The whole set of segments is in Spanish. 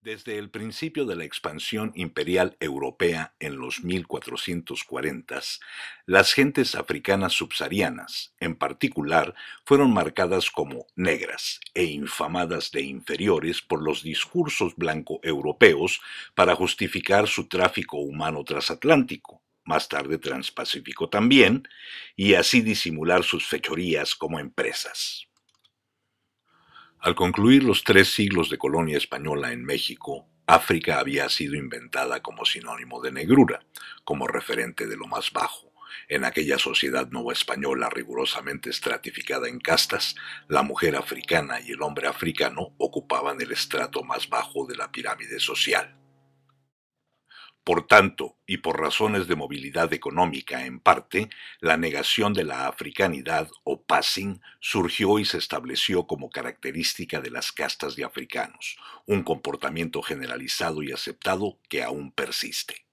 Desde el principio de la expansión imperial europea en los 1440s, las gentes africanas subsaharianas, en particular, fueron marcadas como negras e infamadas de inferiores por los discursos blanco-europeos para justificar su tráfico humano transatlántico, más tarde transpacífico también, y así disimular sus fechorías como empresas. Al concluir los 3 siglos de colonia española en México, África había sido inventada como sinónimo de negrura, como referente de lo más bajo. En aquella sociedad novoespañola rigurosamente estratificada en castas, la mujer africana y el hombre africano ocupaban el estrato más bajo de la pirámide social. Por tanto, y por razones de movilidad económica en parte, la negación de la africanidad o passing surgió y se estableció como característica de las castas de africanos, un comportamiento generalizado y aceptado que aún persiste.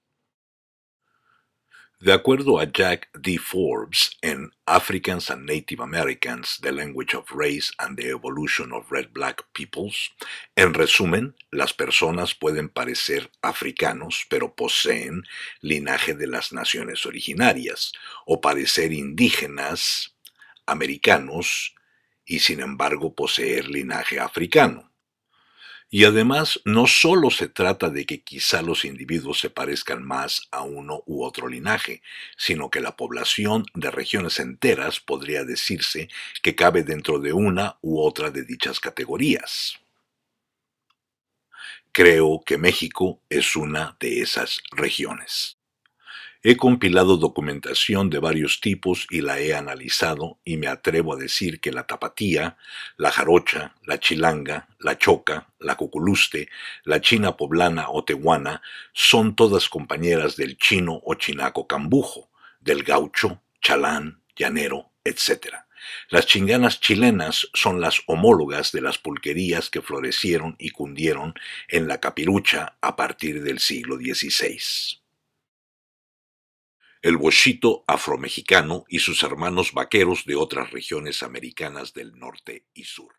De acuerdo a Jack D. Forbes en Africans and Native Americans, The Language of Race and the Evolution of Red-Black Peoples, en resumen, las personas pueden parecer africanos, pero poseen linaje de las naciones originarias, o parecer indígenas, americanos, y sin embargo poseer linaje africano. Y además, no solo se trata de que quizá los individuos se parezcan más a uno u otro linaje, sino que la población de regiones enteras podría decirse que cabe dentro de una u otra de dichas categorías. Creo que México es una de esas regiones. He compilado documentación de varios tipos y la he analizado y me atrevo a decir que la tapatía, la jarocha, la chilanga, la choca, la cuculuste, la china poblana o tehuana son todas compañeras del chino o chinaco cambujo, del gaucho, chalán, llanero, etc. Las chinganas chilenas son las homólogas de las pulquerías que florecieron y cundieron en la capirucha a partir del siglo XVI. El bochito afromexicano y sus hermanos vaqueros de otras regiones americanas del norte y sur.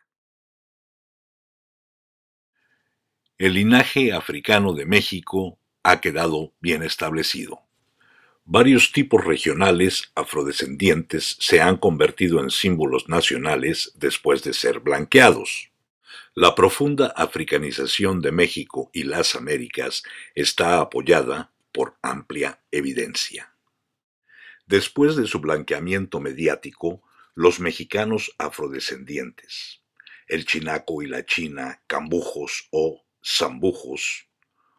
El linaje africano de México ha quedado bien establecido. Varios tipos regionales afrodescendientes se han convertido en símbolos nacionales después de ser blanqueados. La profunda africanización de México y las Américas está apoyada por amplia evidencia. Después de su blanqueamiento mediático, los mexicanos afrodescendientes, el chinaco y la china cambujos o zambujos,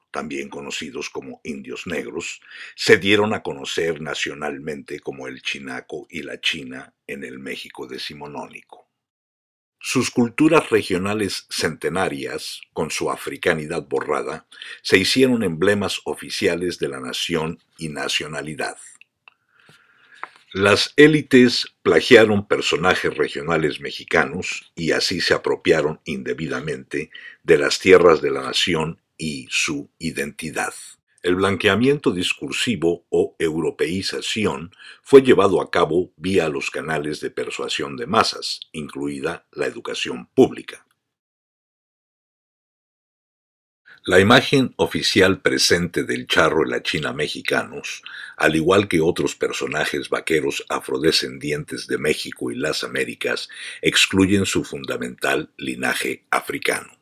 también conocidos como indios negros, se dieron a conocer nacionalmente como el chinaco y la china en el México decimonónico. Sus culturas regionales centenarias, con su africanidad borrada, se hicieron emblemas oficiales de la nación y nacionalidad. Las élites plagiaron personajes regionales mexicanos y así se apropiaron indebidamente de las tierras de la nación y su identidad. El blanqueamiento discursivo o europeización fue llevado a cabo vía los canales de persuasión de masas, incluida la educación pública. La imagen oficial presente del charro y la china mexicanos, al igual que otros personajes vaqueros afrodescendientes de México y las Américas, excluyen su fundamental linaje africano.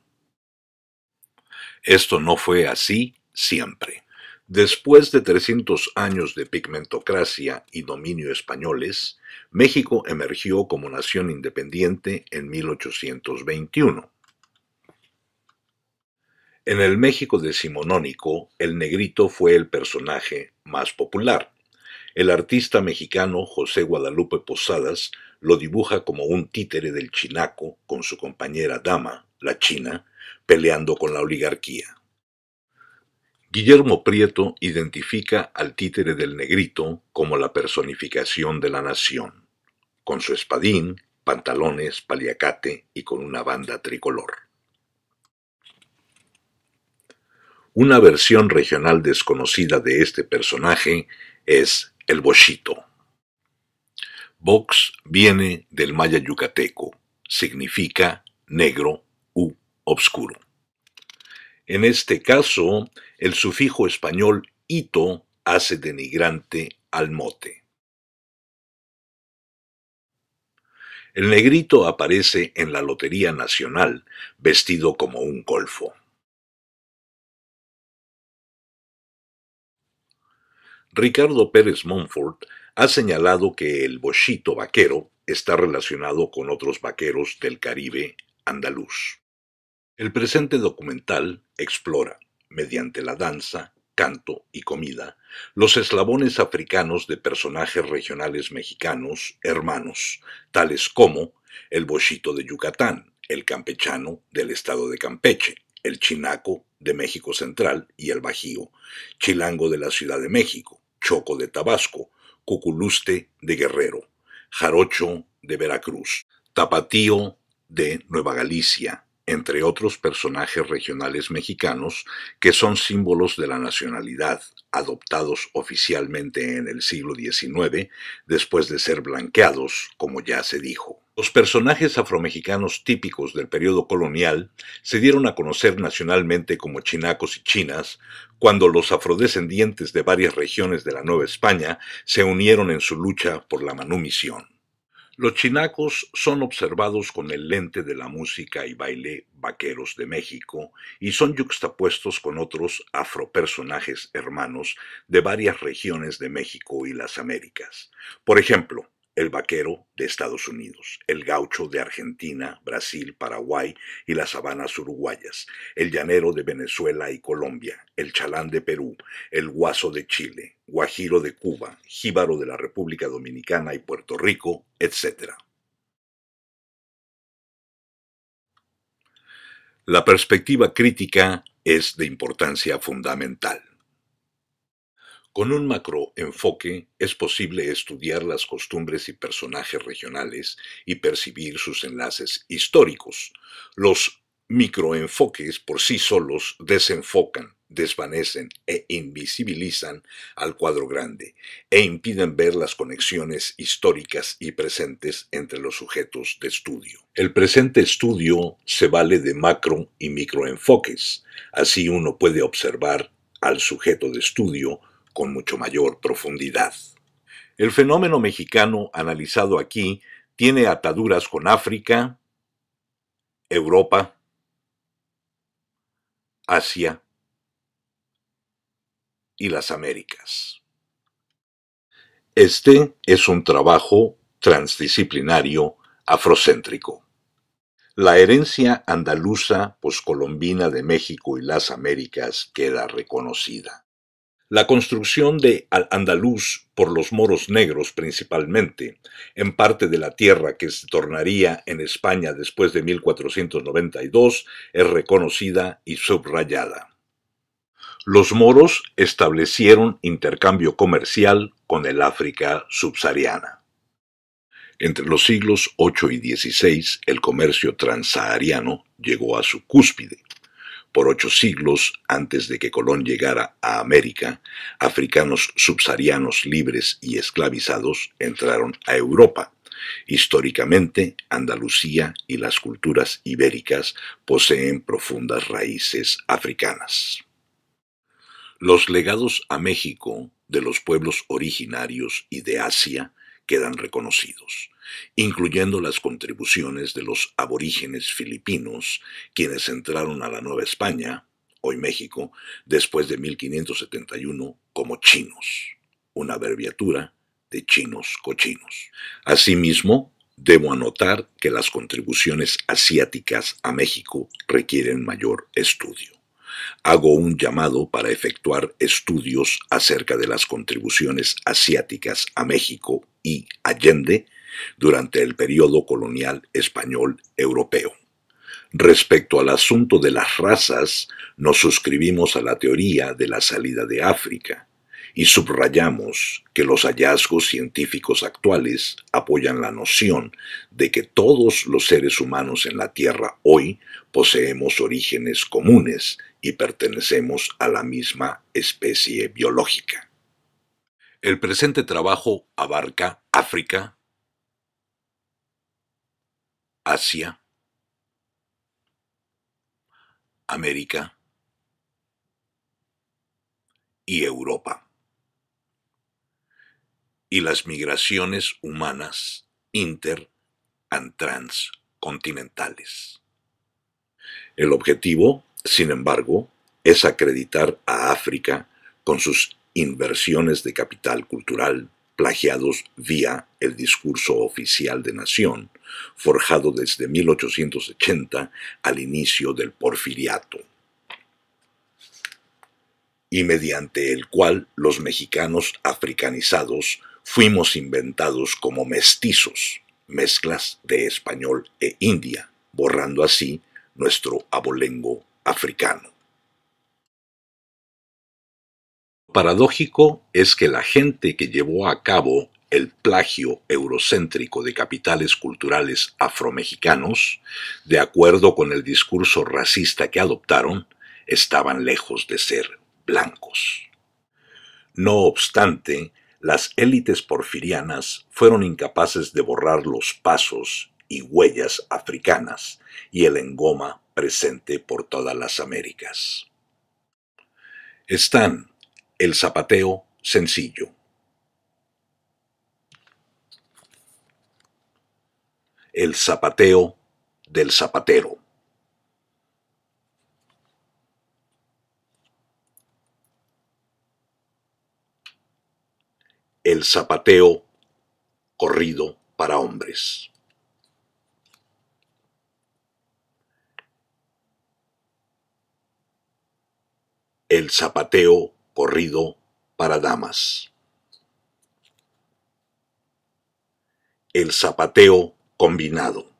Esto no fue así siempre. Después de 300 años de pigmentocracia y dominio españoles, México emergió como nación independiente en 1821. En el México decimonónico, el negrito fue el personaje más popular. El artista mexicano José Guadalupe Posadas lo dibuja como un títere del chinaco con su compañera dama, la china, peleando con la oligarquía. Guillermo Prieto identifica al títere del negrito como la personificación de la nación, con su espadín, pantalones, paliacate y con una banda tricolor. Una versión regional desconocida de este personaje es el bochito. Box viene del maya yucateco, significa negro u obscuro. En este caso, el sufijo español ito hace denigrante al mote. El negrito aparece en la Lotería Nacional vestido como un golfo. Ricardo Pérez Montfort ha señalado que el bochito vaquero está relacionado con otros vaqueros del Caribe andaluz. El presente documental explora, mediante la danza, canto y comida, los eslabones africanos de personajes regionales mexicanos hermanos, tales como el bochito de Yucatán, el campechano del estado de Campeche, el chinaco de México Central y el Bajío, chilango de la Ciudad de México, choco de Tabasco, cuculuste de Guerrero, jarocho de Veracruz, tapatío de Nueva Galicia, entre otros personajes regionales mexicanos que son símbolos de la nacionalidad, adoptados oficialmente en el siglo XIX, después de ser blanqueados, como ya se dijo. Los personajes afromexicanos típicos del periodo colonial se dieron a conocer nacionalmente como chinacos y chinas cuando los afrodescendientes de varias regiones de la Nueva España se unieron en su lucha por la manumisión. Los chinacos son observados con el lente de la música y baile vaqueros de México y son yuxtapuestos con otros afropersonajes hermanos de varias regiones de México y las Américas. Por ejemplo, el vaquero de Estados Unidos, el gaucho de Argentina, Brasil, Paraguay y las sabanas uruguayas, el llanero de Venezuela y Colombia, el chalán de Perú, el guaso de Chile, guajiro de Cuba, jíbaro de la República Dominicana y Puerto Rico, etc. La perspectiva crítica es de importancia fundamental. Con un macroenfoque es posible estudiar las costumbres y personajes regionales y percibir sus enlaces históricos. Los microenfoques por sí solos desenfocan, desvanecen e invisibilizan al cuadro grande e impiden ver las conexiones históricas y presentes entre los sujetos de estudio. El presente estudio se vale de macro y microenfoques. Así uno puede observar al sujeto de estudio con mucho mayor profundidad. El fenómeno mexicano analizado aquí tiene ataduras con África, Europa, Asia y las Américas. Este es un trabajo transdisciplinario afrocéntrico. La herencia andaluza poscolombina de México y las Américas queda reconocida. La construcción de Al-Andalus por los moros negros principalmente, en parte de la tierra que se tornaría en España después de 1492, es reconocida y subrayada. Los moros establecieron intercambio comercial con el África subsahariana. Entre los siglos VIII y XVI, el comercio transsahariano llegó a su cúspide. Por 8 siglos antes de que Colón llegara a América, africanos subsaharianos libres y esclavizados entraron a Europa. Históricamente, Andalucía y las culturas ibéricas poseen profundas raíces africanas. Los legados a México de los pueblos originarios y de Asia quedan reconocidos, incluyendo las contribuciones de los aborígenes filipinos, quienes entraron a la Nueva España, hoy México, después de 1571 como chinos, una abreviatura de chinos cochinos. Asimismo, debo anotar que las contribuciones asiáticas a México requieren mayor estudio. Hago un llamado para efectuar estudios acerca de las contribuciones asiáticas a México y Allende durante el periodo colonial español europeo. Respecto al asunto de las razas, nos suscribimos a la teoría de la salida de África y subrayamos que los hallazgos científicos actuales apoyan la noción de que todos los seres humanos en la Tierra hoy poseemos orígenes comunes y pertenecemos a la misma especie biológica. El presente trabajo abarca África, Asia, América y Europa. Y las migraciones humanas inter- and transcontinentales. El objetivo, sin embargo, es acreditar a África con sus inversiones de capital cultural, plagiados vía el discurso oficial de nación, forjado desde 1880 al inicio del Porfiriato, y mediante el cual los mexicanos africanizados fuimos inventados como mestizos, mezclas de español e india, borrando así nuestro abolengo africano. Paradójico es que la gente que llevó a cabo el plagio eurocéntrico de capitales culturales afromexicanos, de acuerdo con el discurso racista que adoptaron, estaban lejos de ser blancos. No obstante, las élites porfirianas fueron incapaces de borrar los pasos y huellas africanas y el engoma presente por todas las Américas. Están el zapateo sencillo, el zapateo del zapatero, el zapateo corrido para hombres, el zapateo corrido para damas, el zapateo combinado,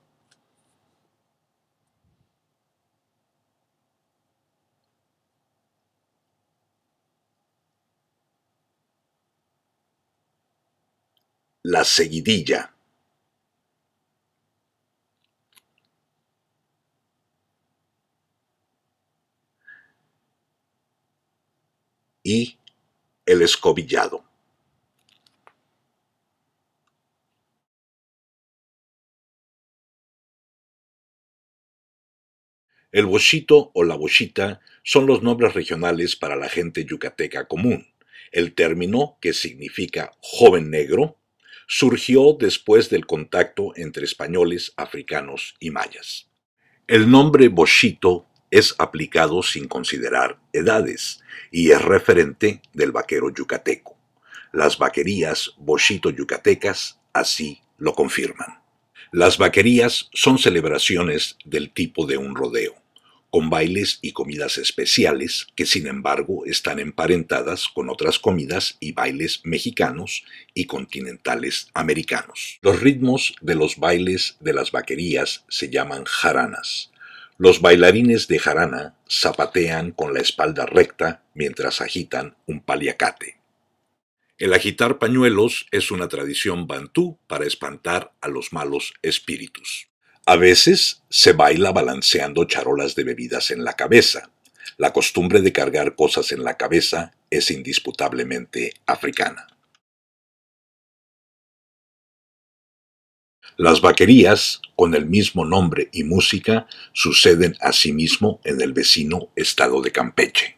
la seguidilla, y el escobillado. El bochito o la bochita son los nombres regionales para la gente yucateca común. El término, que significa joven negro, surgió después del contacto entre españoles, africanos y mayas. El nombre bochito es aplicado sin considerar edades y es referente del vaquero yucateco. Las vaquerías bochito yucatecas así lo confirman. Las vaquerías son celebraciones del tipo de un rodeo, con bailes y comidas especiales que sin embargo están emparentadas con otras comidas y bailes mexicanos y continentales americanos. Los ritmos de los bailes de las vaquerías se llaman jaranas. Los bailarines de jarana zapatean con la espalda recta mientras agitan un paliacate. El agitar pañuelos es una tradición bantú para espantar a los malos espíritus. A veces se baila balanceando charolas de bebidas en la cabeza. La costumbre de cargar cosas en la cabeza es indisputablemente africana. Las vaquerías, con el mismo nombre y música, suceden asimismo en el vecino estado de Campeche.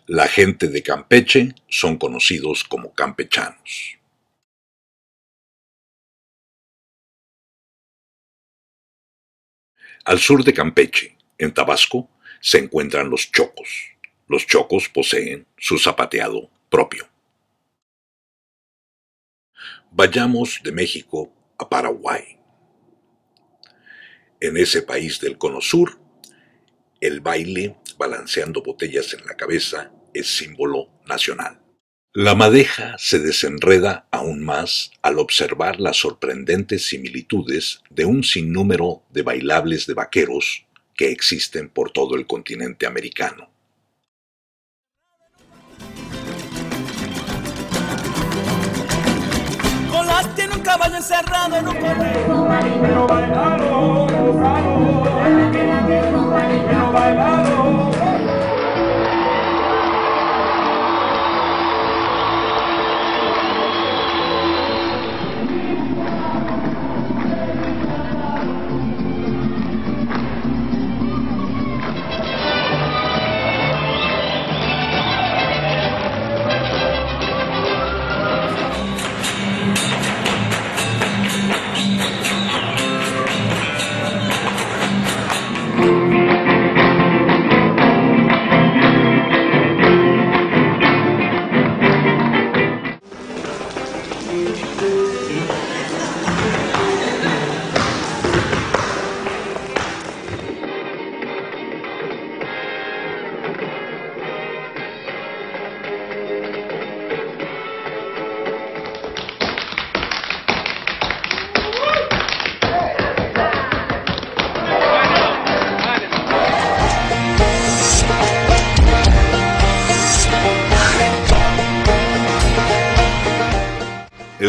La gente de Campeche son conocidos como campechanos. Al sur de Campeche, en Tabasco, se encuentran los chocos. Los chocos poseen su zapateado propio. Vayamos de México a Paraguay. En ese país del cono sur, el baile balanceando botellas en la cabeza es símbolo nacional. La madeja se desenreda aún más al observar las sorprendentes similitudes de un sinnúmero de bailables de vaqueros que existen por todo el continente americano. Volaste en un caballo encerrado en un correo. Pero bailalo, gozalo, pero bailalo.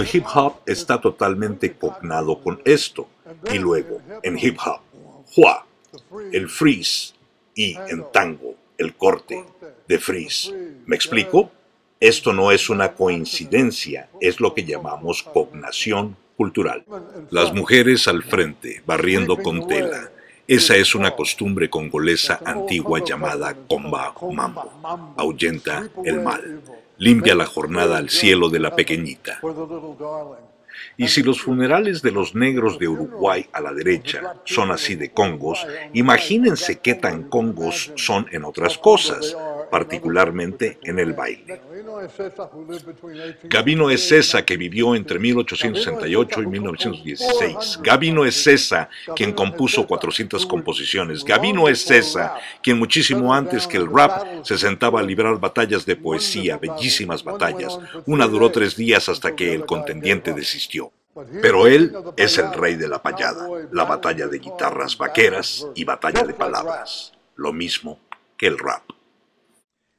El hip hop está totalmente cognado con esto. Y luego, en hip hop, hua, el freeze, y en tango, el corte de freeze. ¿Me explico? Esto no es una coincidencia, es lo que llamamos cognación cultural. Las mujeres al frente, barriendo con tela. Esa es una costumbre congolesa antigua llamada comba mambo. Ahuyenta el mal. Limpia la jornada al cielo de la pequeñita. Y si los funerales de los negros de Uruguay a la derecha son así de congos, imagínense qué tan congos son en otras cosas, particularmente en el baile. Gabino Ezeiza, que vivió entre 1868 y 1916. Gabino Ezeiza, quien compuso 400 composiciones. Gabino Ezeiza, quien muchísimo antes que el rap se sentaba a librar batallas de poesía, bellísimas batallas. Una duró 3 días hasta que el contendiente desistió. Pero él es el rey de la payada, la batalla de guitarras vaqueras y batalla de palabras. Lo mismo que el rap.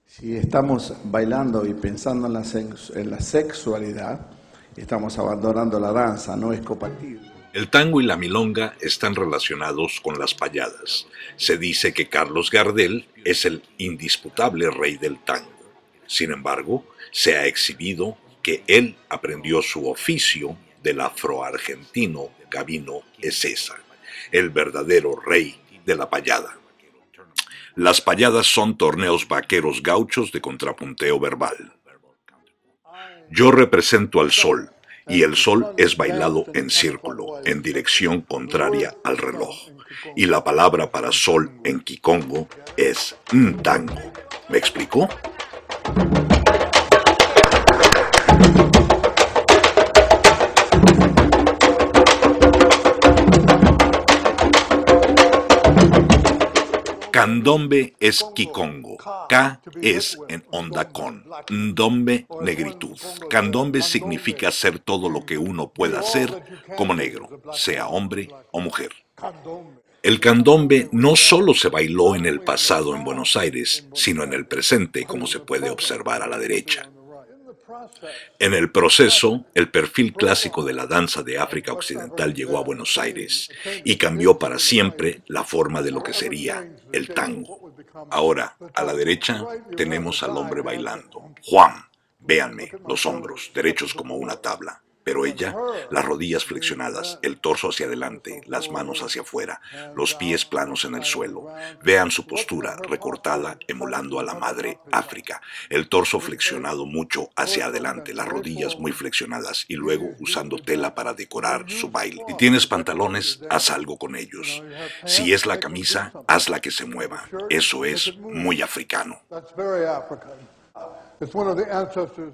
Si estamos bailando y pensando en la sexualidad, estamos abandonando la danza, no es compatible. El tango y la milonga están relacionados con las payadas. Se dice que Carlos Gardel es el indisputable rey del tango. Sin embargo, se ha exhibido que él aprendió su oficio del afroargentino Gabino Ezeiza, el verdadero rey de la payada. Las payadas son torneos vaqueros gauchos de contrapunteo verbal. Yo represento al sol, y el sol es bailado en círculo, en dirección contraria al reloj. Y la palabra para sol en kikongo es ntango. ¿Me explicó? Candombe es kikongo, K es en onda con, ndombe negritud. Candombe significa hacer todo lo que uno pueda hacer como negro, sea hombre o mujer. El candombe no solo se bailó en el pasado en Buenos Aires, sino en el presente, como se puede observar a la derecha. En el proceso, el perfil clásico de la danza de África Occidental llegó a Buenos Aires y cambió para siempre la forma de lo que sería el tango. Ahora, a la derecha, tenemos al hombre bailando. Juan, véanme, los hombros, derechos como una tabla. Pero ella, las rodillas flexionadas, el torso hacia adelante, las manos hacia afuera, los pies planos en el suelo. Vean su postura recortada, emulando a la madre África. El torso flexionado mucho hacia adelante, las rodillas muy flexionadas y luego usando tela para decorar su baile. Si tienes pantalones, haz algo con ellos. Si es la camisa, hazla que se mueva. Eso es muy africano.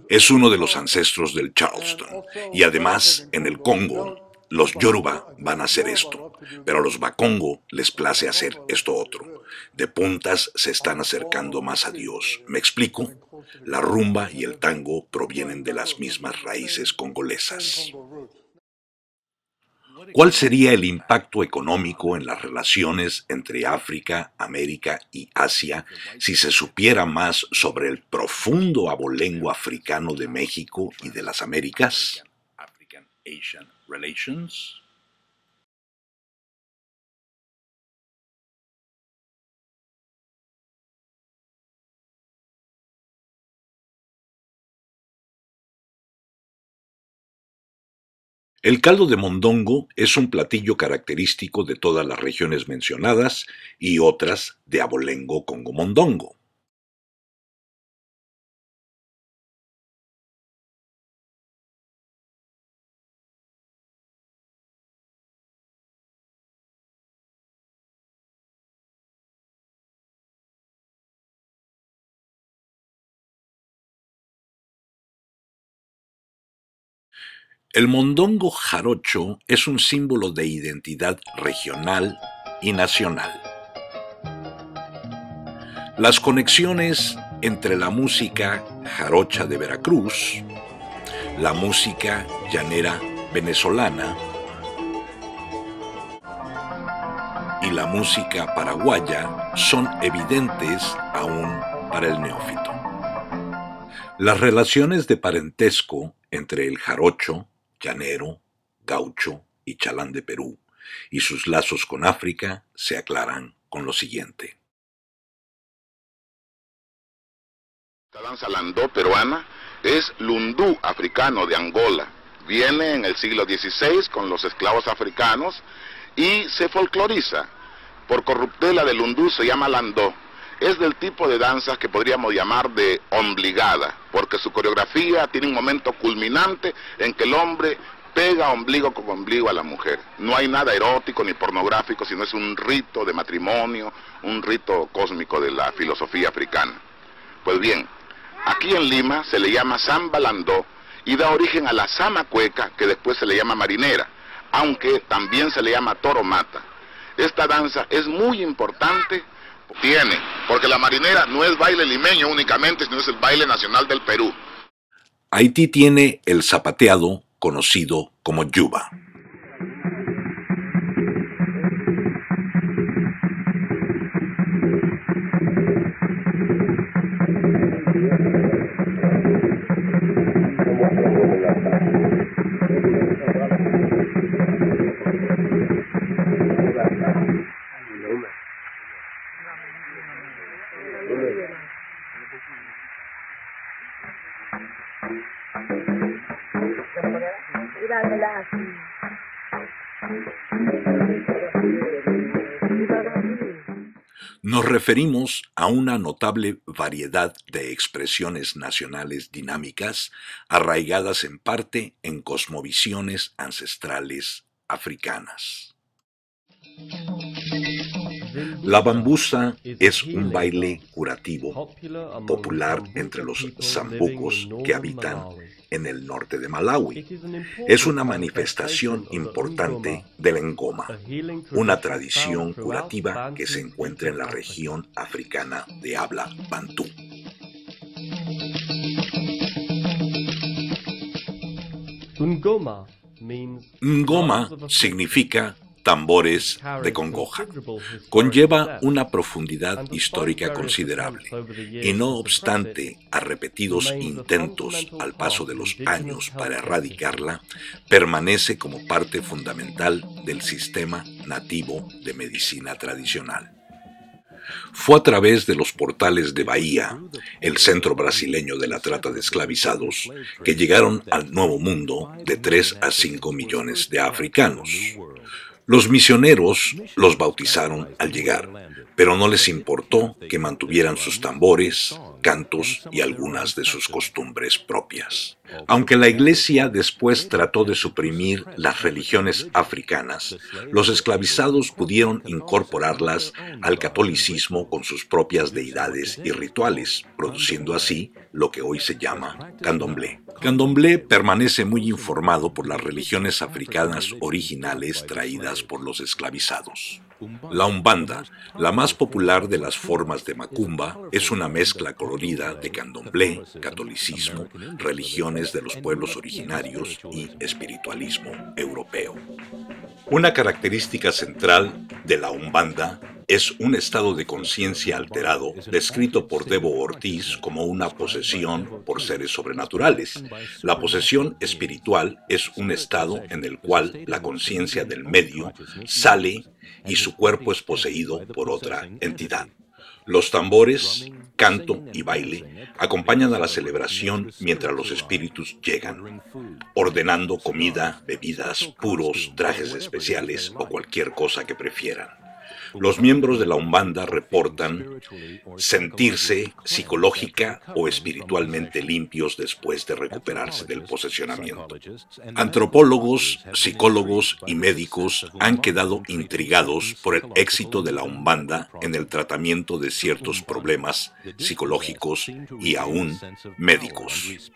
Es uno de los ancestros del Charleston. Y además, en el Congo, los Yoruba van a hacer esto, pero a los Bakongo les place hacer esto otro. De puntas se están acercando más a Dios. ¿Me explico? La rumba y el tango provienen de las mismas raíces congolesas. ¿Cuál sería el impacto económico en las relaciones entre África, América y Asia si se supiera más sobre el profundo abolengo africano de México y de las Américas? African-Asian Relations. El caldo de mondongo es un platillo característico de todas las regiones mencionadas y otras de abolengo congo-mondongo. El mondongo jarocho es un símbolo de identidad regional y nacional. Las conexiones entre la música jarocha de Veracruz, la música llanera venezolana y la música paraguaya son evidentes aún para el neófito. Las relaciones de parentesco entre el jarocho, llanero, gaucho y chalán de Perú, y sus lazos con África se aclaran con lo siguiente. La danza landó peruana es lundú africano de Angola. Viene en el siglo XVI con los esclavos africanos y se folcloriza. Por corruptela de lundú se llama landó. Es del tipo de danzas que podríamos llamar de ombligada, porque su coreografía tiene un momento culminante en que el hombre pega ombligo con ombligo a la mujer. No hay nada erótico ni pornográfico, sino es un rito de matrimonio, un rito cósmico de la filosofía africana. Pues bien, aquí en Lima se le llama samba landó y da origen a la sama cueca, que después se le llama marinera, aunque también se le llama toro mata. Esta danza es muy importante, porque la marinera no es baile limeño únicamente, sino es el baile nacional del Perú. Haití tiene el zapateado, conocido como yuba. Nos referimos a una notable variedad de expresiones nacionales dinámicas, arraigadas en parte en cosmovisiones ancestrales africanas. La bambusa es un baile curativo, popular entre los zambucos que habitan en el norte de Malawi. Es una manifestación importante del ngoma, una tradición curativa que se encuentra en la región africana de habla bantú. Ngoma significa tambores de congoja. Conlleva una profundidad histórica considerable y no obstante a repetidos intentos al paso de los años para erradicarla, permanece como parte fundamental del sistema nativo de medicina tradicional. Fue a través de los portales de Bahía, el centro brasileño de la trata de esclavizados, que llegaron al Nuevo Mundo de 3 a 5 millones de africanos. Los misioneros los bautizaron al llegar, pero no les importó que mantuvieran sus tambores, cantos y algunas de sus costumbres propias. Aunque la Iglesia después trató de suprimir las religiones africanas, los esclavizados pudieron incorporarlas al catolicismo con sus propias deidades y rituales, produciendo así lo que hoy se llama candomblé. Candomblé permanece muy informado por las religiones africanas originales traídas por los esclavizados. La Umbanda, la más popular de las formas de macumba, es una mezcla colorida de candomblé, catolicismo, religiones de los pueblos originarios y espiritualismo europeo. Una característica central de la Umbanda es un estado de conciencia alterado, descrito por Debo Ortiz como una posesión por seres sobrenaturales. La posesión espiritual es un estado en el cual la conciencia del medio sale y su cuerpo es poseído por otra entidad. Los tambores, canto y baile acompañan a la celebración mientras los espíritus llegan, ordenando comida, bebidas, puros, trajes especiales o cualquier cosa que prefieran. Los miembros de la Umbanda reportan sentirse psicológica o espiritualmente limpios después de recuperarse del posesionamiento. Antropólogos, psicólogos y médicos han quedado intrigados por el éxito de la Umbanda en el tratamiento de ciertos problemas psicológicos y aún médicos.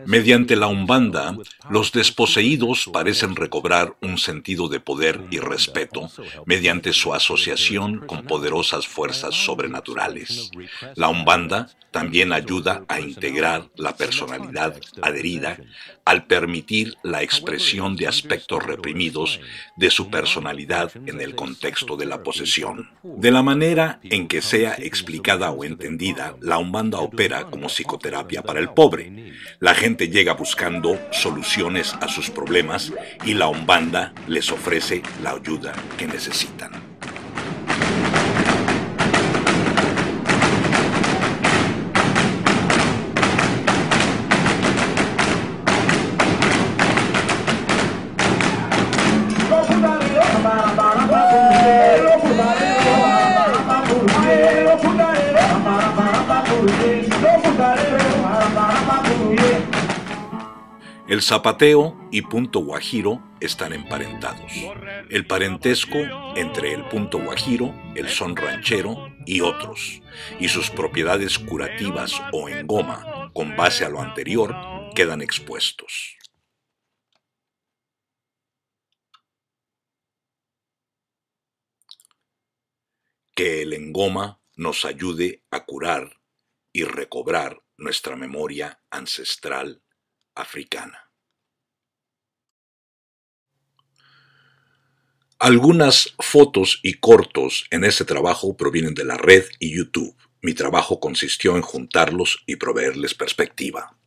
Mediante la Umbanda, los desposeídos parecen recobrar un sentido de poder y respeto mediante su asociación con poderosas fuerzas sobrenaturales. La Umbanda también ayuda a integrar la personalidad adherida al permitir la expresión de aspectos reprimidos de su personalidad en el contexto de la posesión. De la manera en que sea explicada o entendida, la Umbanda opera como psicoterapia para el pobre. La La gente llega buscando soluciones a sus problemas y la Umbanda les ofrece la ayuda que necesitan. El zapateo y punto guajiro están emparentados. El parentesco entre el punto guajiro, el son ranchero y otros, y sus propiedades curativas o en goma, con base a lo anterior, quedan expuestos. Que el engoma nos ayude a curar y recobrar nuestra memoria ancestral africana. Algunas fotos y cortos en este trabajo provienen de la red y YouTube. Mi trabajo consistió en juntarlos y proveerles perspectiva.